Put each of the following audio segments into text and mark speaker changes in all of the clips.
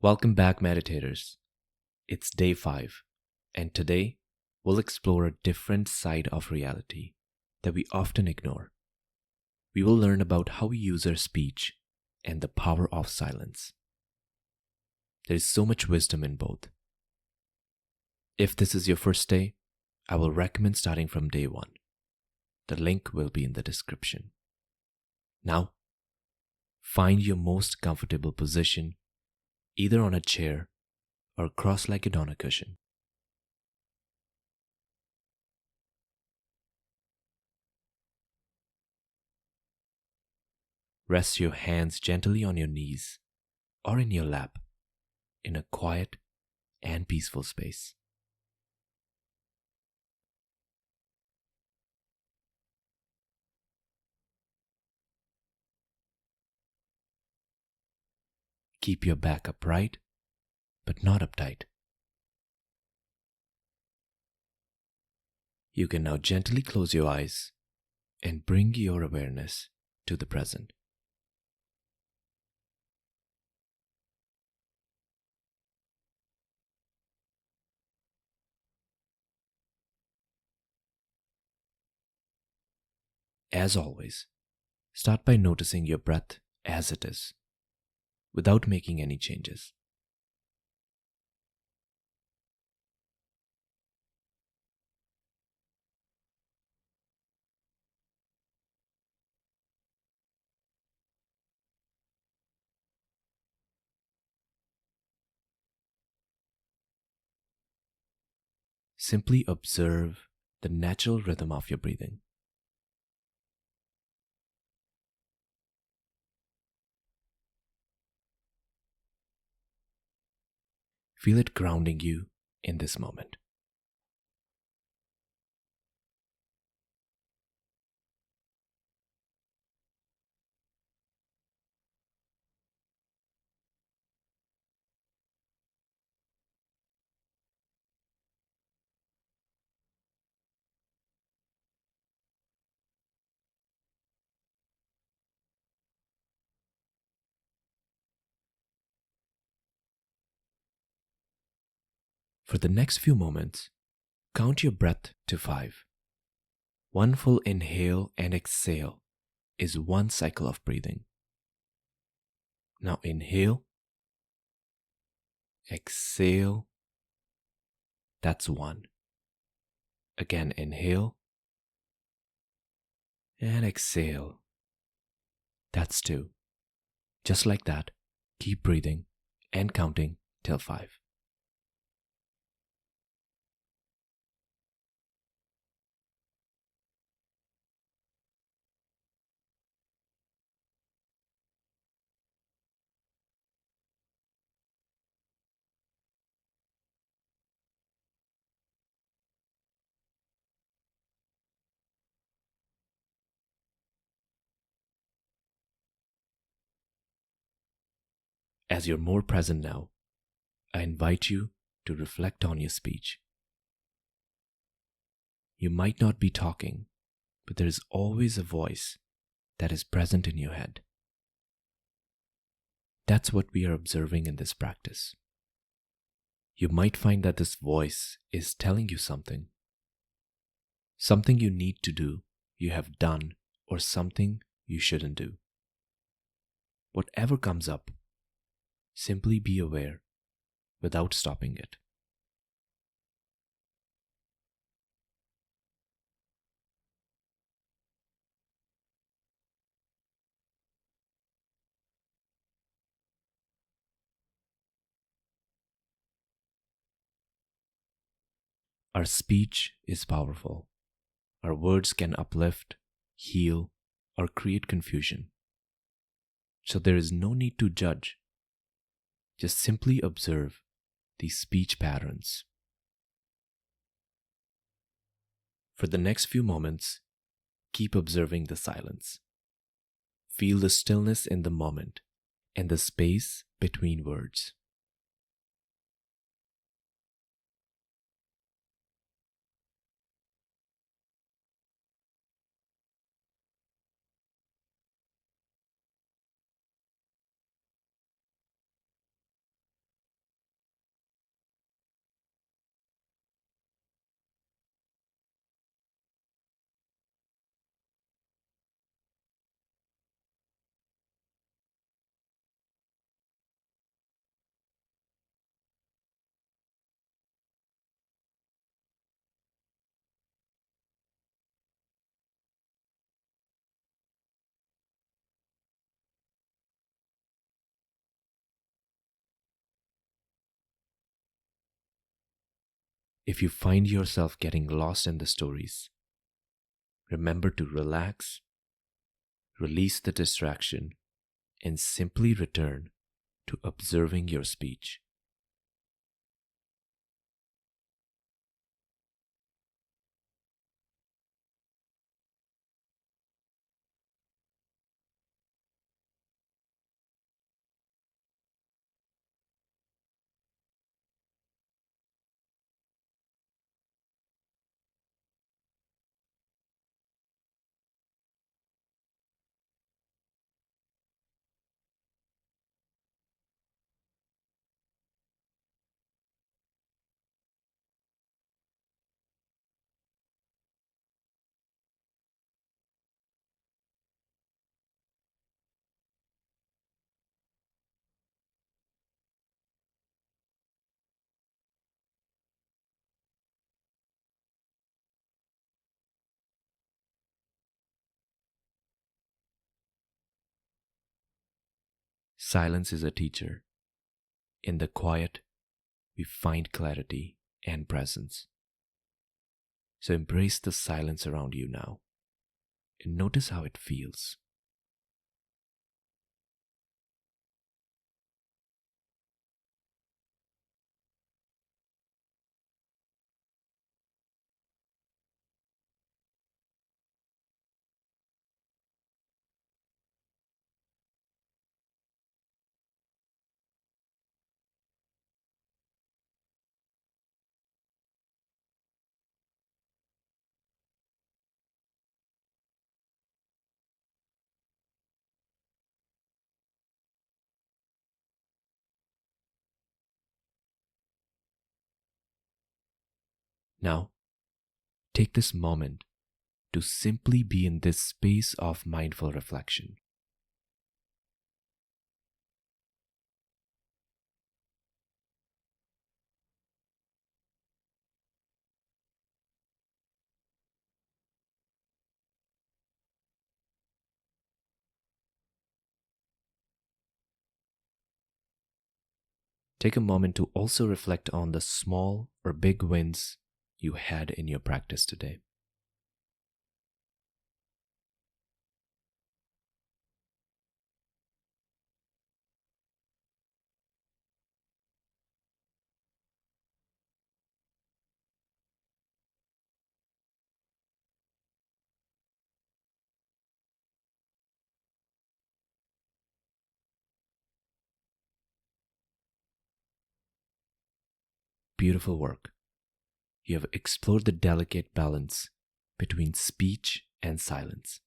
Speaker 1: Welcome back, meditators. It's day 5, and today we'll explore a different side of reality that we often ignore. We will learn about how we use our speech and the power of silence. There is so much wisdom in both. If this is your first day, I will recommend starting from day 1. The link will be in the description. Now, find your most comfortable position, either on a chair or cross-legged on a cushion. Rest your hands gently on your knees or in your lap in a quiet and peaceful space. Keep your back upright, but not uptight. You can now gently close your eyes and bring your awareness to the present. As always, start by noticing your breath as it is, without making any changes. Simply observe the natural rhythm of your breathing. Feel it grounding you in this moment. For the next few moments, count your breath to 5. One full inhale and exhale is one cycle of breathing. Now inhale, exhale, that's 1. Again, inhale and exhale, that's 2. Just like that, keep breathing and counting till 5. As you're more present now, I invite you to reflect on your speech. You might not be talking, but there is always a voice that is present in your head. That's what we are observing in this practice. You might find that this voice is telling you something you need to do, you have done, or something you shouldn't do. Whatever comes up, simply be aware without stopping it. Our speech is powerful. Our words can uplift, heal, or create confusion. So there is no need to judge. Just simply observe these speech patterns. For the next few moments, keep observing the silence. Feel the stillness in the moment and the space between words. If you find yourself getting lost in the stories, remember to relax, release the distraction, and simply return to observing your speech. Silence is a teacher. In the quiet, we find clarity and presence. So embrace the silence around you now and notice how it feels. Now, take this moment to simply be in this space of mindful reflection. Take a moment to also reflect on the small or big wins you had in your practice today. Beautiful work. You have explored the delicate balance between speech and silence,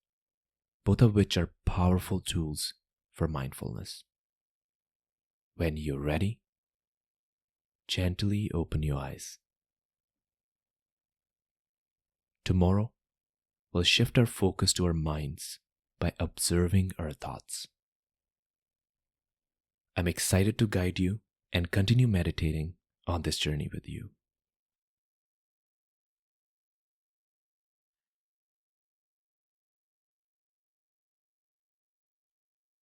Speaker 1: both of which are powerful tools for mindfulness. When you're ready, gently open your eyes. Tomorrow, we'll shift our focus to our minds by observing our thoughts. I'm excited to guide you and continue meditating on this journey with you.